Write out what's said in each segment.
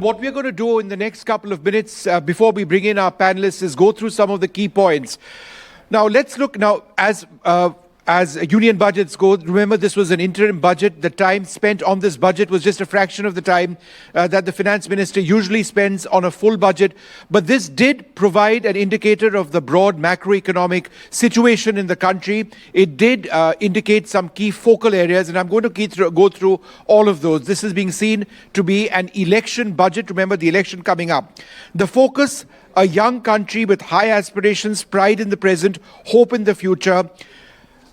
What we're going to do in the next couple of minutes before we bring in our panelists is go through some of the key points. Now, let's look now as union budgets go. Remember, this was an interim budget. The time spent on this budget was just a fraction of the time that the finance minister usually spends on a full budget. But this did provide an indicator of the broad macroeconomic situation in the country. It did indicate some key focal areas, and I'm going to go through all of those. This is being seen to be an election budget. Remember, the election coming up. The focus, a young country with high aspirations, pride in the present, hope in the future.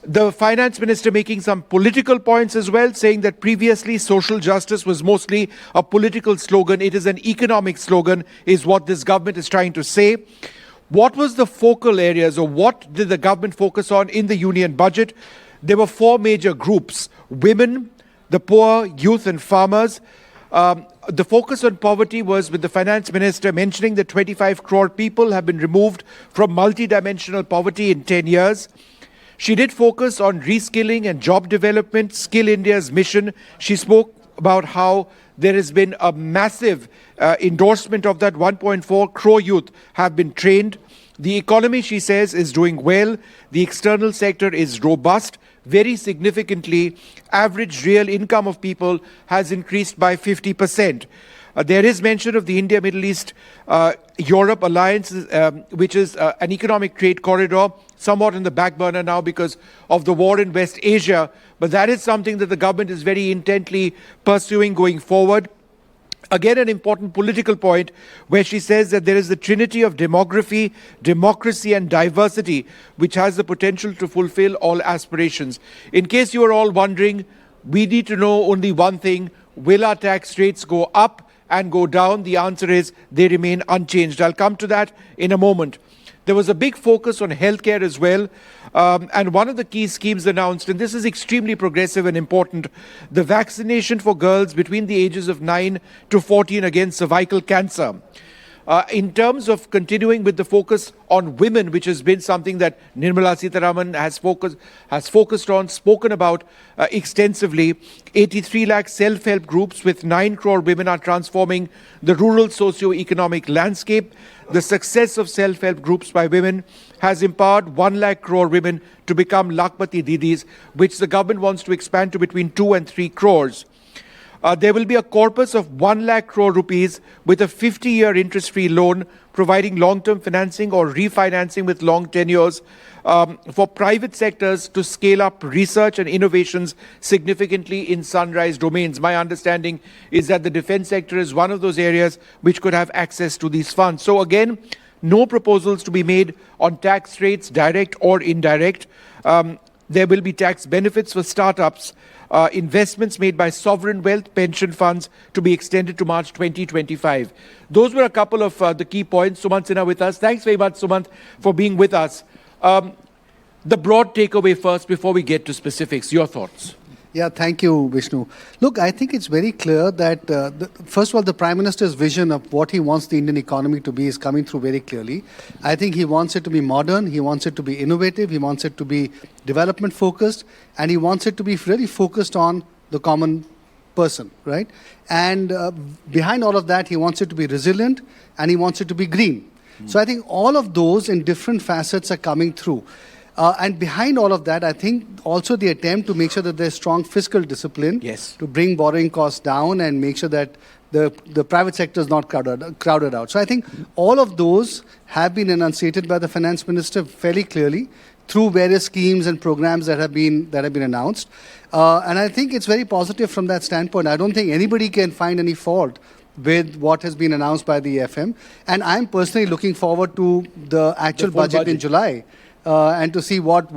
The finance minister making some political points as well, saying that previously social justice was mostly a political slogan. It is an economic slogan, is what this government is trying to say. What was the focal areas, or what did the government focus on in the union budget? There were four major groups: women, the poor, youth and farmers. The focus on poverty was with the finance minister mentioning that 25 crore people have been removed from multidimensional poverty in 10 years. She did focus on reskilling and job development, Skill India's mission. She spoke about how there has been a massive endorsement of that. 1.4 crore youth have been trained. The economy, she says, is doing well. The external sector is robust. Very significantly, average real income of people has increased by 50%. There is mention of the India-Middle East-Europe alliance, which is an economic trade corridor, somewhat in the back burner now because of the war in West Asia. But that is something that the government is very intently pursuing going forward. Again, an important political point where she says that there is the trinity of demography, democracy and diversity, which has the potential to fulfill all aspirations. In case you are all wondering, we need to know only one thing: will our tax rates go up and go down? The answer is they remain unchanged. I'll come to that in a moment. There was a big focus on healthcare as well. And one of the key schemes announced, and this is extremely progressive and important, the vaccination for girls between the ages of 9 to 14 against cervical cancer. In terms of continuing with the focus on women, which has been something that Nirmala Sitharaman has focused on, spoken about extensively, 83 lakh self-help groups with 9 crore women are transforming the rural socio-economic landscape. The success of self-help groups by women has empowered 1 lakh crore women to become Lakhpati Didis, which the government wants to expand to between 2 and 3 crores. There will be a corpus of 1 lakh crore rupees with a 50-year interest-free loan, providing long-term financing or refinancing with long tenures for private sectors to scale up research and innovations significantly in sunrise domains. My understanding is that the defense sector is one of those areas which could have access to these funds. So again, no proposals to be made on tax rates, direct or indirect. There will be tax benefits for startups. Investments made by sovereign wealth pension funds to be extended to March 2025. Those were a couple of the key points. Sumant Sinha with us. Thanks very much, Sumant, for being with us. The broad takeaway first before we get to specifics. Your thoughts? Yeah, thank you, Vishnu. Look, I think it's very clear that, first of all, the Prime Minister's vision of what he wants the Indian economy to be is coming through very clearly. I think he wants it to be modern, he wants it to be innovative, he wants it to be development-focused, and he wants it to be really focused on the common person, right? And behind all of that, he wants it to be resilient, and he wants it to be green. So I think all of those in different facets are coming through. And behind all of that, I think also the attempt to make sure that there's strong fiscal discipline to bring borrowing costs down and make sure that the private sector is not crowded out. So I think all of those have been enunciated by the finance minister fairly clearly through various schemes and programs that have been announced. And I think it's very positive from that standpoint. I don't think anybody can find any fault with what has been announced by the FM. And I'm personally looking forward to the actual budget in July. And to see what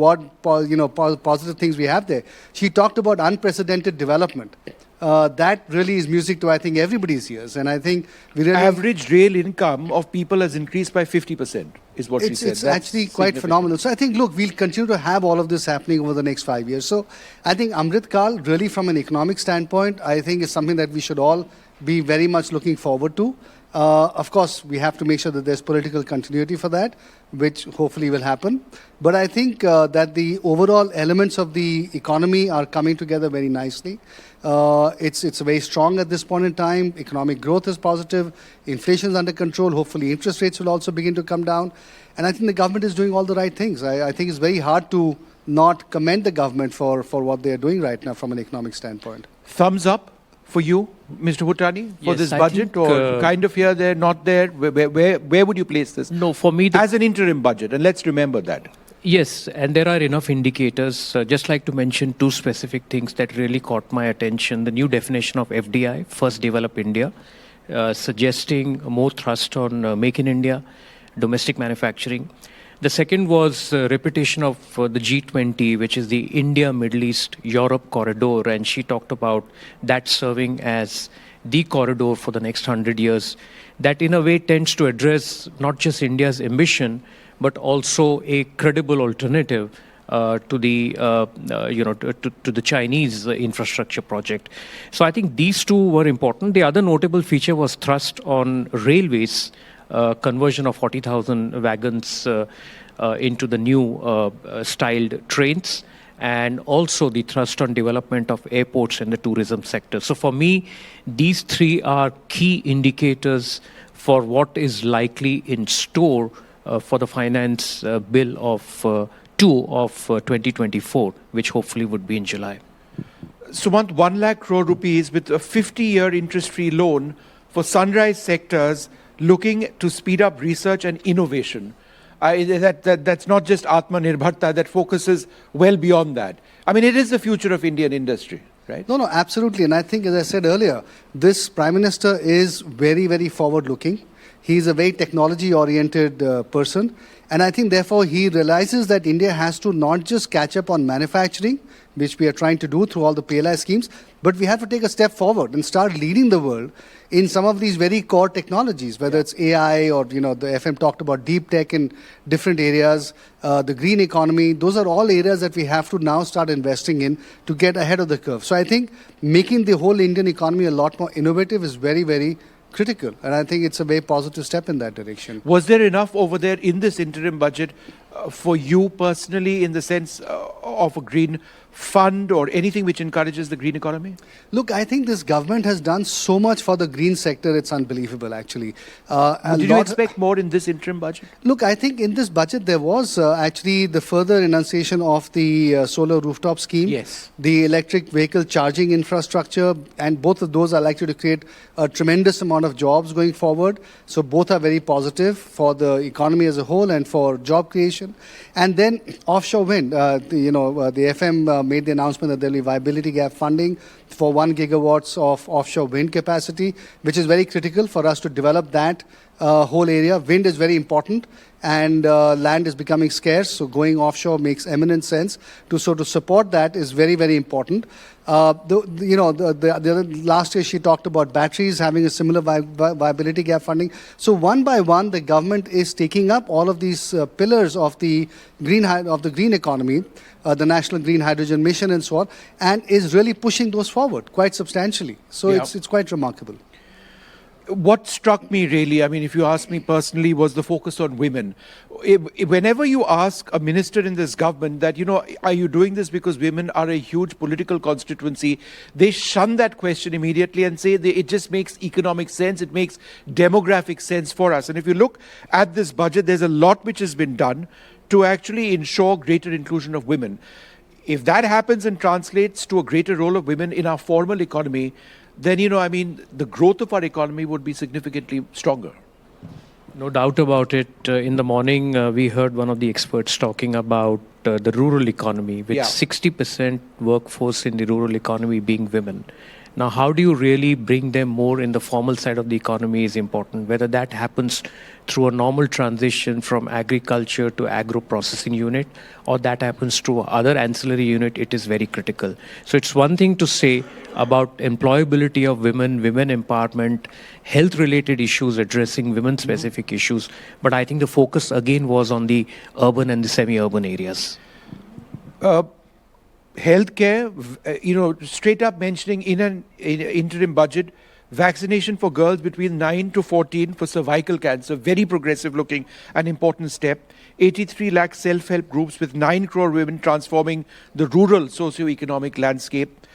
positive things we have there. She talked about unprecedented development. That really is music to, I think, everybody's ears. And I think we really... Average real income of people has increased by 50%, is what she said. It's actually quite phenomenal. So I think, look, we'll continue to have all of this happening over the next 5 years. So I think Amrit Kal, really from an economic standpoint, I think is something that we should all be very much looking forward to. Of course, we have to make sure that there's political continuity for that, which hopefully will happen. But I think that the overall elements of the economy are coming together very nicely. It's very strong at this point in time. Economic growth is positive. Inflation is under control. Hopefully, interest rates will also begin to come down. And I think the government is doing all the right things. I think it's very hard to not commend the government for what they are doing right now from an economic standpoint. Thumbs up for you, Mr. Bhutani, for Yes, this I budget, think, or kind of here, there, not there? Where would you place this? No, for me, As an interim budget, and let's remember that. yes, and there are enough indicators. Just like to mention two specific things that really caught my attention. The new definition of FDI, First Develop India, suggesting more thrust on Make in India, domestic manufacturing. The second was repetition of the G20, which is the India, Middle East, Europe corridor. And she talked about that serving as the corridor for the next 100 years. That in a way tends to address not just India's ambition, but also a credible alternative to the to the Chinese infrastructure project. So I think these two were important. The other notable feature was thrust on railways, conversion of 40,000 wagons into the new styled trains, and also the thrust on development of airports and the tourism sector. So for me, these three are key indicators for what is likely in store for the finance bill of 2024, which hopefully would be in July. Sumant, 1 lakh crore rupees with a 50-year interest-free loan for sunrise sectors looking to speed up research and innovation. That's not just Atmanirbharta, that focuses well beyond that. I mean, it is the future of Indian industry, right? No, absolutely. And I think, as I said earlier, this Prime Minister is very, very forward-looking. He's a very technology-oriented person. And I think, therefore, he realizes that India has to not just catch up on manufacturing, which we are trying to do through all the PLI schemes, but we have to take a step forward and start leading the world in some of these very core technologies, whether it's AI or, the FM talked about deep tech in different areas, the green economy. Those are all areas that we have to now start investing in to get ahead of the curve. So I think making the whole Indian economy a lot more innovative is very, very critical. And I think it's a very positive step in that direction. Was there enough over there in this interim budget for you personally in the sense of a green fund or anything which encourages the green economy? Look, I think this government has done so much for the green sector, it's unbelievable, actually. Did you expect more in this interim budget? Look, I think in this budget there was actually the further enunciation of the solar rooftop scheme, Yes. the electric vehicle charging infrastructure, and both of those are likely to create a tremendous amount of jobs going forward. So both are very positive for the economy as a whole and for job creation. And then offshore wind, the FM made the announcement that there will be viability gap funding for 1 gigawatts of offshore wind capacity, which is very critical for us to develop that whole area. Wind is very important, and land is becoming scarce, so going offshore makes eminent sense. To support that is very, very important. The last year she talked about batteries having a similar viability gap funding. So one by one, the government is taking up all of these pillars of the green economy, the National Green Hydrogen Mission and so on, and is really pushing those forward quite substantially. So it's quite remarkable. What struck me really, I mean, if you ask me personally, was the focus on women. Whenever you ask a minister in this government that, are you doing this because women are a huge political constituency, they shun that question immediately and say it just makes economic sense, it makes demographic sense for us. And if you look at this budget, there's a lot which has been done to actually ensure greater inclusion of women. If that happens and translates to a greater role of women in our formal economy, then, the growth of our economy would be significantly stronger. No doubt about it. In the morning, we heard one of the experts talking about the rural economy, with 60% workforce in the rural economy being women. Now, how do you really bring them more in the formal side of the economy is important. Whether that happens through a normal transition from agriculture to agro-processing unit, or that happens through other ancillary unit, it is very critical. So it's one thing to say about employability of women, women empowerment, health-related issues, addressing women-specific issues. But I think the focus again was on the urban and the semi-urban areas. Healthcare, straight up mentioning in an interim budget, Vaccination for girls between 9 to 14 for cervical cancer, very progressive looking, an important step. 83 lakh self-help groups with 9 crore women transforming the rural socio-economic landscape.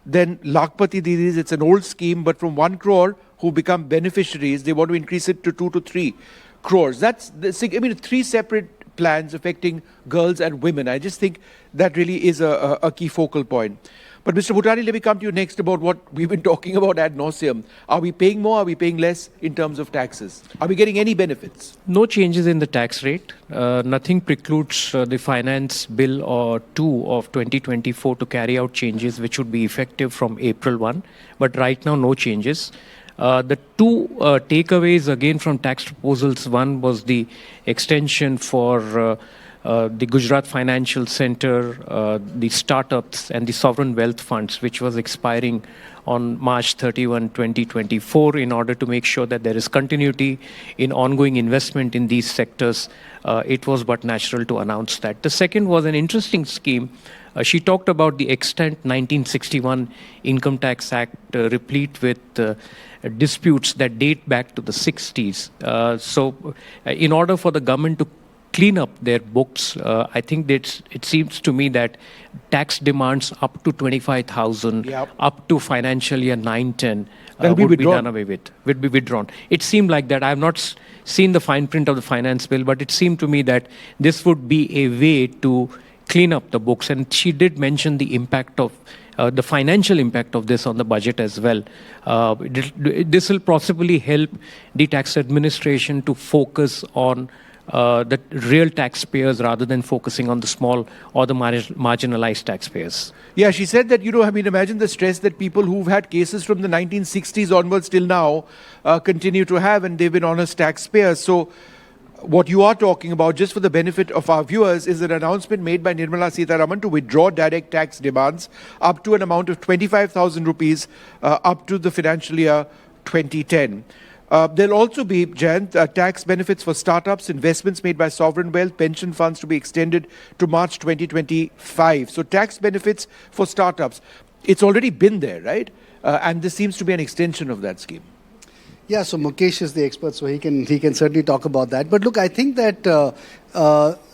Then Lakpati Didis, it's an old scheme, but from 1 crore who become beneficiaries, they want to increase it to 2 to 3 crores. That's, three separate plans affecting girls and women. I just think that really is a key focal point. But Mr. Bhutani, let me come to you next about what we've been talking about ad nauseum. Are we paying more? Are we paying less in terms of taxes? Are we getting any benefits? No changes in the tax rate. Nothing precludes the finance bill or 2 of 2024 to carry out changes which would be effective from April 1. But right now, no changes. The two takeaways again from tax proposals, one was the extension for the Gujarat Financial Center, the startups and the sovereign wealth funds, which was expiring on March 31, 2024, in order to make sure that there is continuity in ongoing investment in these sectors. It was but natural to announce that. The second was an interesting scheme. She talked about the extent 1961 Income Tax Act, replete with disputes that date back to the 60s. So in order for the government to clean up their books, I think that it seems to me that tax demands up to 25,000, up to financial year 9-10 would be done away with, would be withdrawn. It seemed like that. I have not seen the fine print of the finance bill, but it seemed to me that this would be a way to clean up the books. And she did mention the impact of the financial impact of this on the budget as well. This will possibly help the tax administration to focus on the real taxpayers rather than focusing on the small or the marginalized taxpayers. Yeah, she said that, imagine the stress that people who've had cases from the 1960s onwards till now continue to have, and they've been honest taxpayers. So what you are talking about, just for the benefit of our viewers, is an announcement made by Nirmala Sitharaman to withdraw direct tax demands up to an amount of 25,000 rupees up to the financial year 2010. There'll also be, Jayant, tax benefits for startups, investments made by sovereign wealth, pension funds to be extended to March 2025. So tax benefits for startups, it's already been there, right? And this seems to be an extension of that scheme. Yeah, so Mukesh is the expert, so he can certainly talk about that. But look, I think that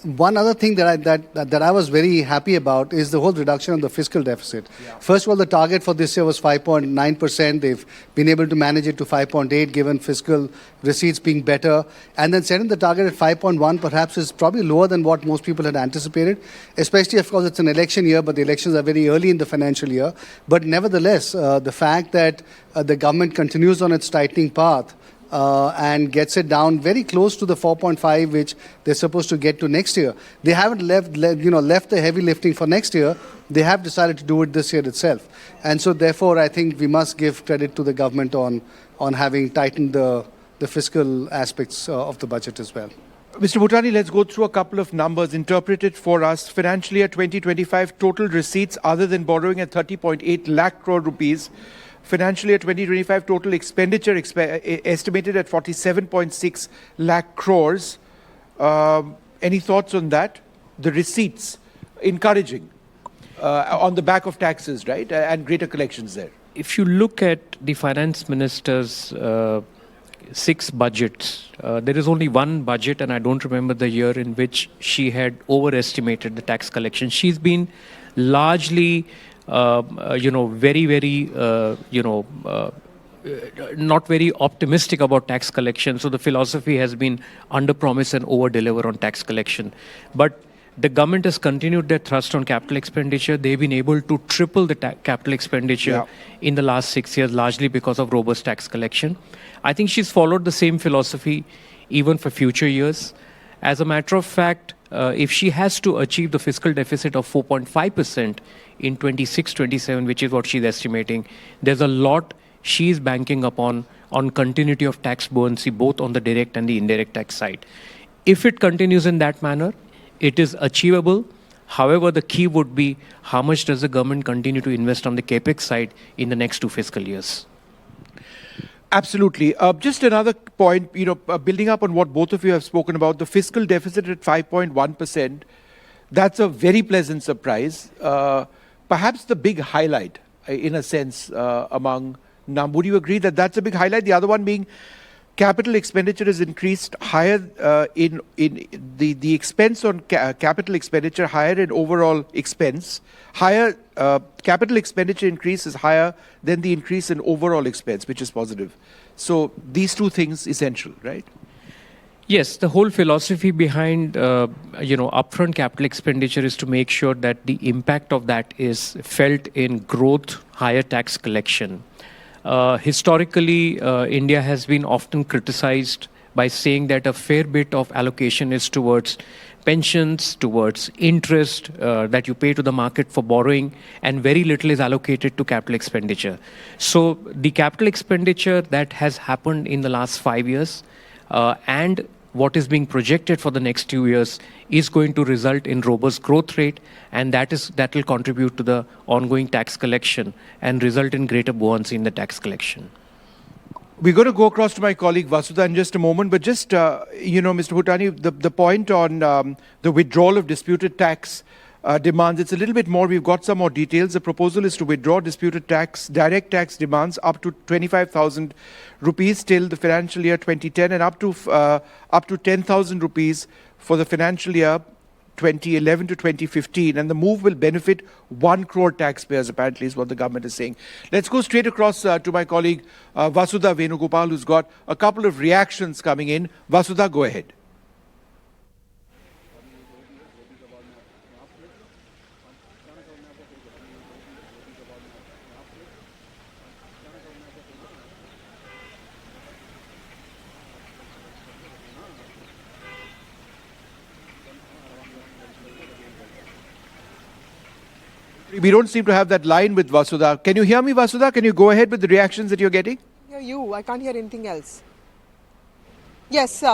one other thing that I was very happy about is the whole reduction of the fiscal deficit. Yeah. First of all, the target for this year was 5.9%. They've been able to manage it to 5.8, given fiscal receipts being better. And then setting the target at 5.1 perhaps is probably lower than what most people had anticipated, especially, of course, it's an election year, but the elections are very early in the financial year. But nevertheless, the fact that the government continues on its tightening path and gets it down very close to the 4.5, which they're supposed to get to next year. They haven't left the heavy lifting for next year. They have decided to do it this year itself. And so therefore, I think we must give credit to the government on having tightened the fiscal aspects of the budget as well. Mr. Bhutani, let's go through a couple of numbers interpreted for us. Financial year 2025, total receipts other than borrowing at 30.8 lakh crore rupees. Financial year 2025 total expenditure estimated at 47.6 lakh crores. Any thoughts on that? The receipts, encouraging on the back of taxes, right? And greater collections there. If you look at the finance minister's 6 budgets, there is only one budget, and I don't remember the year in which she had overestimated the tax collection. She's been largely very, very, not very optimistic about tax collection. So the philosophy has been under-promise and over-deliver on tax collection. But the government has continued their thrust on capital expenditure. They've been able to triple the capital expenditure in the last 6 years, largely because of robust tax collection. I think she's followed the same philosophy even for future years. As a matter of fact, if she has to achieve the fiscal deficit of 4.5% in 26-27, which is what she's estimating, there's a lot she's banking upon on continuity of tax buoyancy, both on the direct and the indirect tax side. If it continues in that manner, it is achievable. However, the key would be how much does the government continue to invest on the capex side in the next 2 fiscal years. Absolutely. Just another point, building up on what both of you have spoken about, the fiscal deficit at 5.1%, that's a very pleasant surprise. Perhaps the big highlight, in a sense, among Now, would you agree that that's a big highlight? The other one being capital expenditure has increased higher in the expense on capital expenditure higher in overall expense. Higher capital expenditure increase is higher than the increase in overall expense, which is positive. So these two things essential, right? Yes, the whole philosophy behind upfront capital expenditure is to make sure that the impact of that is felt in growth, higher tax collection. Historically, India has been often criticized by saying that a fair bit of allocation is towards pensions, towards interest that you pay to the market for borrowing, and very little is allocated to capital expenditure. So the capital expenditure that has happened in the last 5 years and what is being projected for the next 2 years is going to result in robust growth rate, and that will contribute to the ongoing tax collection and result in greater buoyancy in the tax collection. We're going to go across to my colleague Vasudha in just a moment, but just, Mr. Bhutani, the point on the withdrawal of disputed tax demands, it's a little bit more. We've got some more details. The proposal is to withdraw disputed direct tax demands up to 25,000 rupees till the financial year 2010 and up to 10,000 rupees for the financial year 2011 to 2015, and the move will benefit 1 crore taxpayers, apparently, is what the government is saying. Let's go straight across to my colleague Vasudha Venugopal, who's got a couple of reactions coming in. Vasudha, go ahead. We don't seem to have that line with Vasudha. Can you hear me, Vasudha? Can you go ahead with the reactions that you're getting? Hear you. I can't hear anything else. Yes,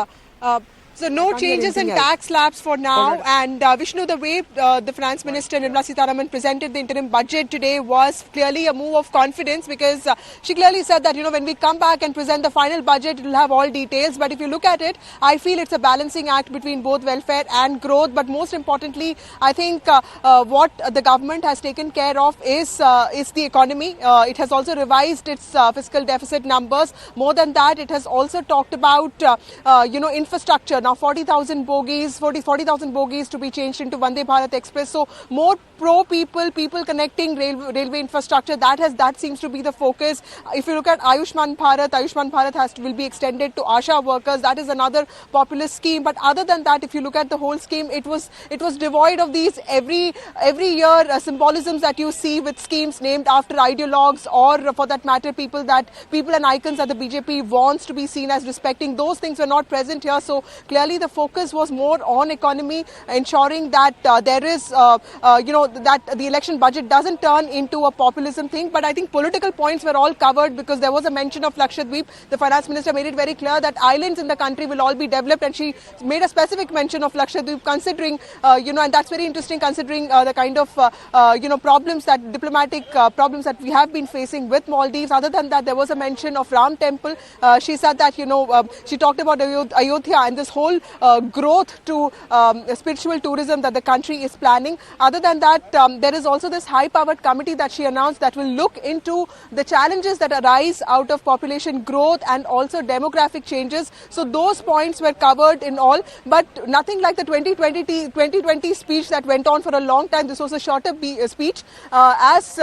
so no changes in tax slabs for now. And Vishnu, the way the Finance Minister Nirmala Sitharaman presented the interim budget today was clearly a move of confidence, because she clearly said that, when we come back and present the final budget, it will have all details. But if you look at it, I feel it's a balancing act between both welfare and growth. But most importantly, I think what the government has taken care of is the economy. It has also revised its fiscal deficit numbers. More than that, it has also talked about, infrastructure. Now 40,000 bogies to be changed into Vande Bharat Express. So more pro people connecting railway infrastructure. That seems to be the focus. If you look at Ayushman Bharat will be extended to Asha workers. That is another populist scheme. But other than that, if you look at the whole scheme, it was devoid of these every year symbolisms that you see with schemes named after ideologues, or for that matter, people and icons that the BJP wants to be seen as respecting. Those things were not present here. So clearly the focus was more on economy, ensuring that there is, that the election budget doesn't turn into a populism thing. But I think political points were all covered, because there was a mention of Lakshadweep. The finance minister made it very clear that islands in the country will all be developed, and she made a specific mention of Lakshadweep, considering, and that's very interesting, considering the kind of, problems that diplomatic problems that we have been facing with Maldives. Other than that, there was a mention of Ram Temple. She said that, she talked about Ayodhya and this whole growth to spiritual tourism that the country is planning. Other than that, there is also this high-powered committee that she announced that will look into the challenges that arise out of population growth and also demographic changes. So those points were covered in all, but nothing like the 2020 speech that went on for a long time. This was a shorter speech as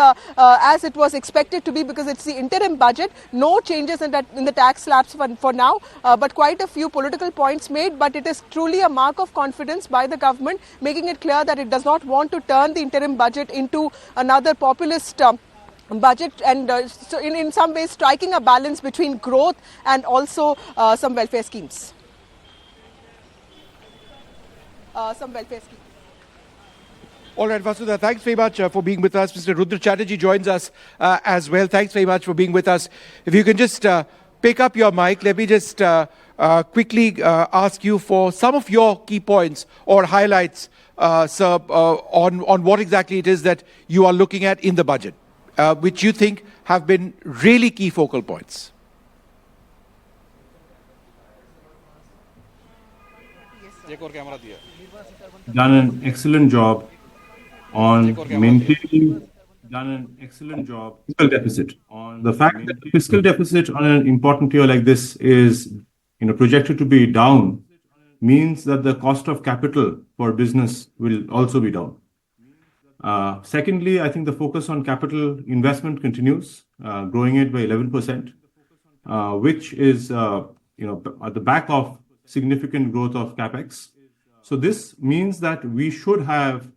it was expected to be, because it's the interim budget. No changes in the tax slabs for now, but quite a few political points made. But it is truly a mark of confidence by the government, making it clear that it does not want to turn the interim budget into another populist budget, and so in some ways striking a balance between growth and also some welfare schemes. All right, Vasudha, thanks very much for being with us. Mr. Rudra Chatterjee joins us as well. Thanks very much for being with us. If you can just pick up your mic, let me just quickly ask you for some of your key points or highlights, sir, on what exactly it is that you are looking at in the budget, which you think have been really key focal points. Done an excellent job on maintaining done an excellent job. Fiscal deficit. On the fact that the fiscal deficit on an important year like this is, projected to be down, means that the cost of capital for business will also be down. Secondly, I think the focus on capital investment continues, growing it by 11%, which is, at the back of significant growth of capex. So this means that we should have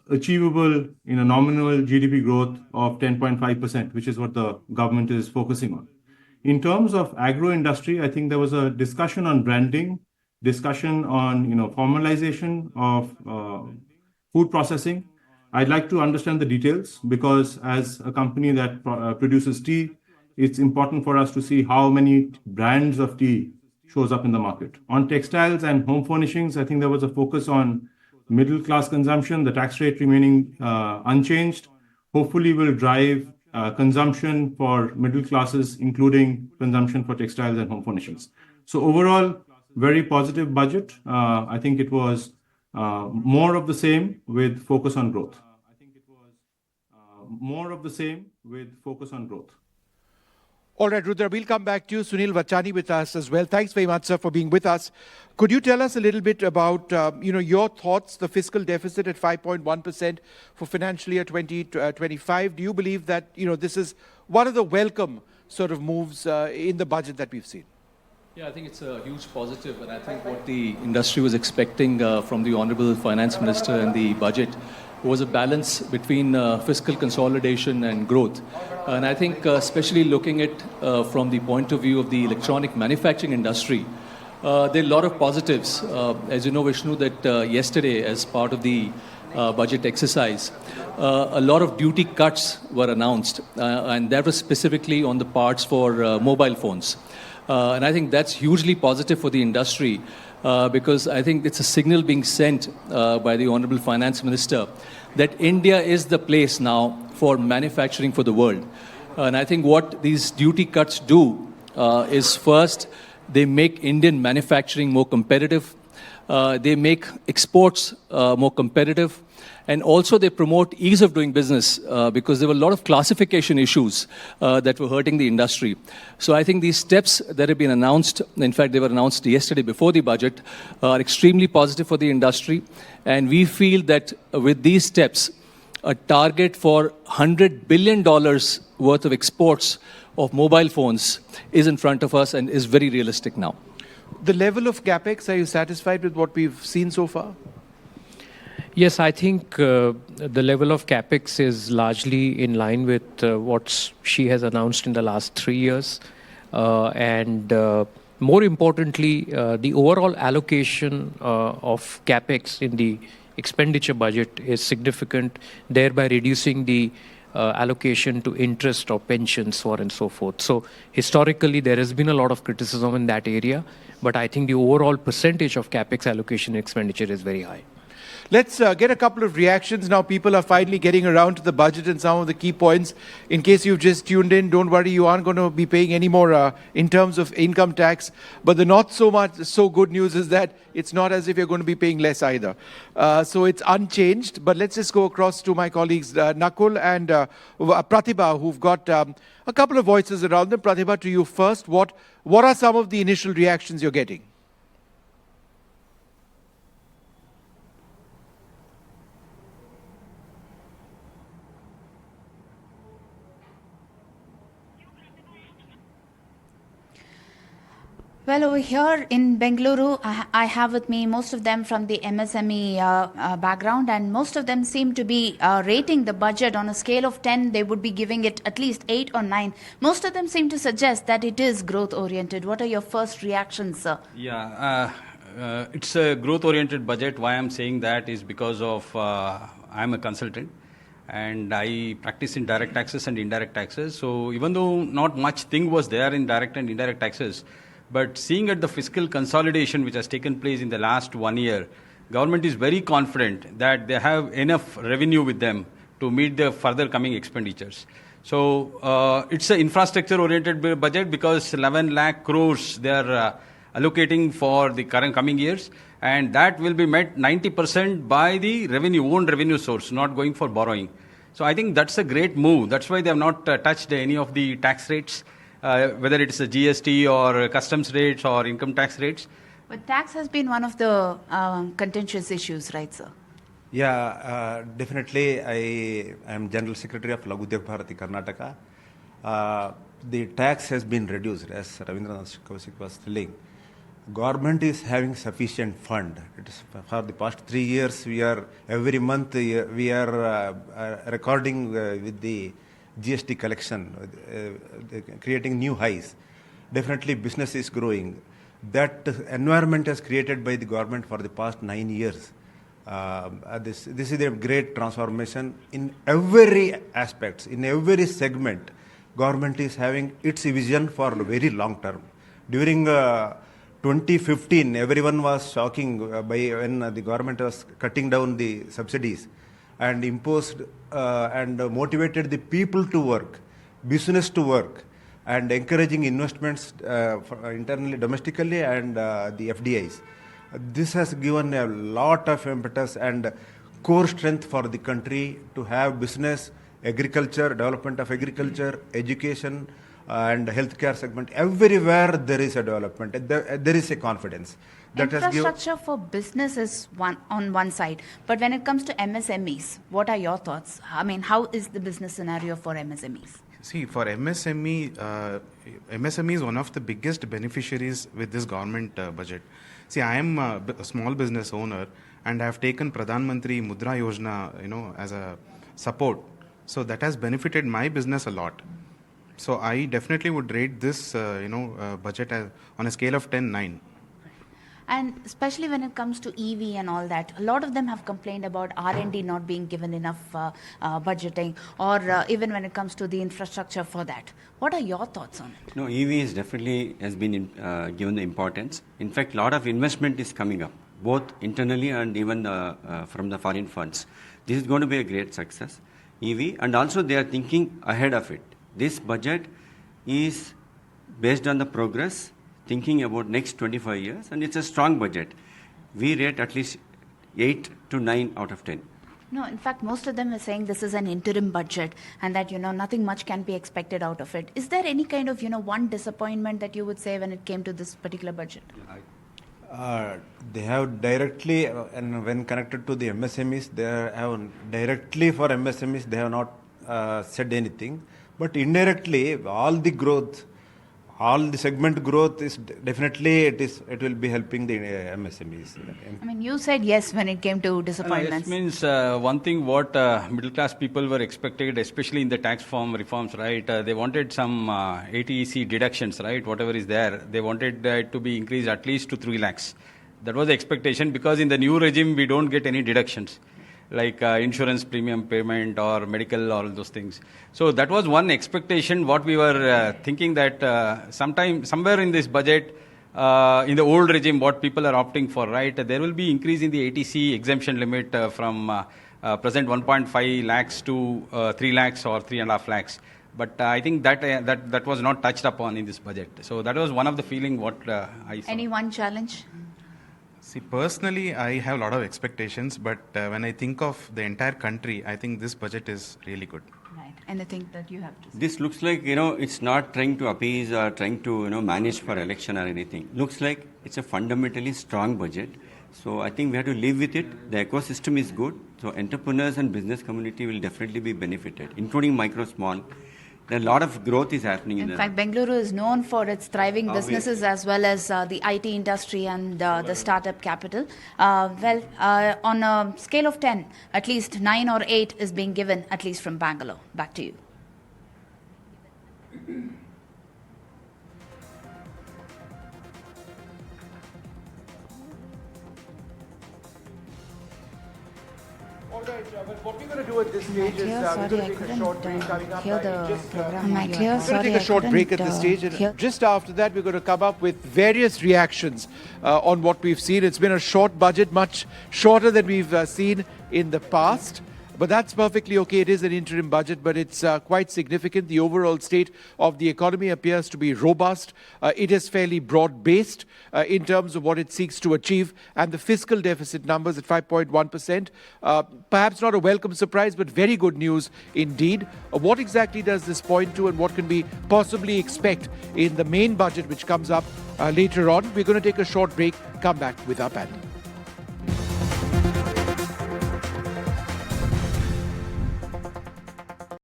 achievable nominal GDP growth of 10.5%, which is what the government is focusing on. In terms of agro industry, I think there was a discussion on branding, discussion on formalization of food processing. I'd like to understand the details, because as a company that produces tea, it's important for us to see how many brands of tea shows up in the market. On textiles and home furnishings, I think there was a focus on middle class consumption, the tax rate remaining unchanged, hopefully will drive consumption for middle classes, including consumption for textiles and home furnishings. So overall, very positive budget. I think it was more of the same with focus on growth. More of the same with focus on growth. All right, Rudra, we'll come back to you. Sunil Vachani with us as well. Thanks very much, sir, for being with us. Could you tell us a little bit about, your thoughts, the fiscal deficit at 5.1% for financial year 2025? Do you believe that, this is one of the welcome sort of moves in the budget that we've seen? Yeah, I think it's a huge positive, and I think what the industry was expecting from the Honorable Finance Minister and the budget was a balance between fiscal consolidation and growth. And I think especially looking at from the point of view of the electronic manufacturing industry, there are a lot of positives. As you know, Vishnu, that yesterday as part of the budget exercise, a lot of duty cuts were announced, and that was specifically on the parts for mobile phones. And I think that's hugely positive for the industry, because I think it's a signal being sent by the Honorable Finance Minister that India is the place now for manufacturing for the world. And I think what these duty cuts do is, first, they make Indian manufacturing more competitive. They make exports more competitive. And also they promote ease of doing business, because there were a lot of classification issues that were hurting the industry. So I think these steps that have been announced, in fact, they were announced yesterday before the budget, are extremely positive for the industry. And we feel that with these steps, a target for $100 billion worth of exports of mobile phones is in front of us and is very realistic now. The level of capex, are you satisfied with what we've seen so far? Yes, I think the level of capex is largely in line with what she has announced in the last 3 years. And more importantly, the overall allocation of capex in the expenditure budget is significant, thereby reducing the allocation to interest or pensions, so on and so forth. So historically, there has been a lot of criticism in that area, but I think the overall percentage of capex allocation expenditure is very high. Let's get a couple of reactions now. People are finally getting around to the budget and some of the key points. In case you've just tuned in, don't worry, you aren't going to be paying any more in terms of income tax. But the not so good news is that it's not as if you're going to be paying less either. So it's unchanged. But let's just go across to my colleagues, Nakul and Pratibha, who've got a couple of voices around them. Pratibha, to you first. What are some of the initial reactions you're getting? Well, over here in Bengaluru, I have with me most of them from the MSME background, and most of them seem to be rating the budget on a scale of 10. They would be giving it at least 8 or 9. Most of them seem to suggest that it is growth-oriented. What are your first reactions, sir? Yeah, it's a growth-oriented budget. Why I'm saying that is because of I'm a consultant, and I practice in direct taxes and indirect taxes. So even though not much thing was there in direct and indirect taxes, but seeing at the fiscal consolidation which has taken place in the last 1 year, government is very confident that they have enough revenue with them to meet the further coming expenditures. So it's an infrastructure-oriented budget because 11 lakh crores they are allocating for the coming years, and that will be met 90% by the revenue, own revenue source, not going for borrowing. So I think that's a great move. That's why they have not touched any of the tax rates, whether it's a GST or customs rates or income tax rates. But tax has been one of the contentious issues, right, sir? Yeah, definitely. I am General Secretary of Lagudyog Bharati Karnataka. The tax has been reduced, as Ravindranath Kaushik was telling. Government is having sufficient fund. It is for the past 3 years. We are every month we are recording with the GST collection, creating new highs. Definitely, business is growing. That environment is created by the government for the past 9 years. This is a great transformation in every aspects, in every segment. Government is having its vision for very long term. During 2015, everyone was shocking by when the government was cutting down the subsidies and imposed and motivated the people to work, business to work, and encouraging investments internally, domestically, and the FDIs. This has given a lot of impetus and core strength for the country to have business, agriculture, development of agriculture, education, and healthcare segment. Everywhere there is a development. There is a confidence. That Infrastructure for business is on one side, but when it comes to MSMEs, what are your thoughts? I mean, how is the business scenario for MSMEs? See, for MSME, MSME is one of the biggest beneficiaries with this government budget. See, I am a small business owner, and I have taken Pradhan Mantri Mudra Yojana, as a support. So that has benefited my business a lot. So I definitely would rate this, budget on a scale of 10, 9. And especially when it comes to EV and all that, a lot of them have complained about R&D not being given enough budgeting, or even when it comes to the infrastructure for that. What are your thoughts on it? No, EV is definitely has been given the importance. In fact, a lot of investment is coming up, both internally and even from the foreign funds. This is going to be a great success, EV, and also they are thinking ahead of it. This budget is based on the progress, thinking about next 25 years, and it's a strong budget. We rate at least 8 to 9 out of 10. No, in fact, most of them are saying this is an interim budget and that, nothing much can be expected out of it. Is there any kind of, one disappointment that you would say when it came to this particular budget? They have directly, and when connected to the MSMEs, they have directly for MSMEs, they have not said anything. But indirectly, all the growth, all the segment growth is definitely it will be helping the MSMEs. I mean, you said yes when it came to disappointments. Yes means one thing what middle class people were expected, especially in the tax form reforms, right? They wanted some ATEC deductions, right? Whatever is there, they wanted it to be increased at least to 3 lakhs. That was the expectation, because in the new regime we don't get any deductions, like insurance premium payment or medical, all those things. So that was one expectation, what we were thinking that somewhere in this budget, in the old regime, what people are opting for, right, there will be increase in the ATC exemption limit from present 1.5 lakhs to 3 lakhs or 3.5 lakhs. But I think that was not touched upon in this budget. So that was one of the feeling what I saw. Any one challenge? See, personally, I have a lot of expectations, but when I think of the entire country, I think this budget is really good. Right. Anything that you have to say? This looks like, it's not trying to appease or trying to, manage for election or anything. Looks like it's a fundamentally strong budget. So I think we have to live with it. The ecosystem is good. So entrepreneurs and business community will definitely be benefited, including micro, small. There are a lot of growth is happening in fact, Bengaluru is known for its thriving businesses as well as the IT industry and the startup capital. On a scale of 10, at least 9 or 8 is being given, at least from Bangalore. Back to you. All right, but what we're going to do at this stage is we're going to take a short break coming up. Hear the program. We're going to take a short break at this stage, and just after that we're going to come up with various reactions on what we've seen. It's been a short budget, much shorter than we've seen in the past. But that's perfectly okay. It is an interim budget, but it's quite significant. The overall state of the economy appears to be robust. It is fairly broad-based in terms of what it seeks to achieve. And the fiscal deficit numbers at 5.1%, perhaps not a welcome surprise, but very good news indeed. What exactly does this point to, and what can we possibly expect in the main budget which comes up later on? We're going to take a short break, come back with our panel.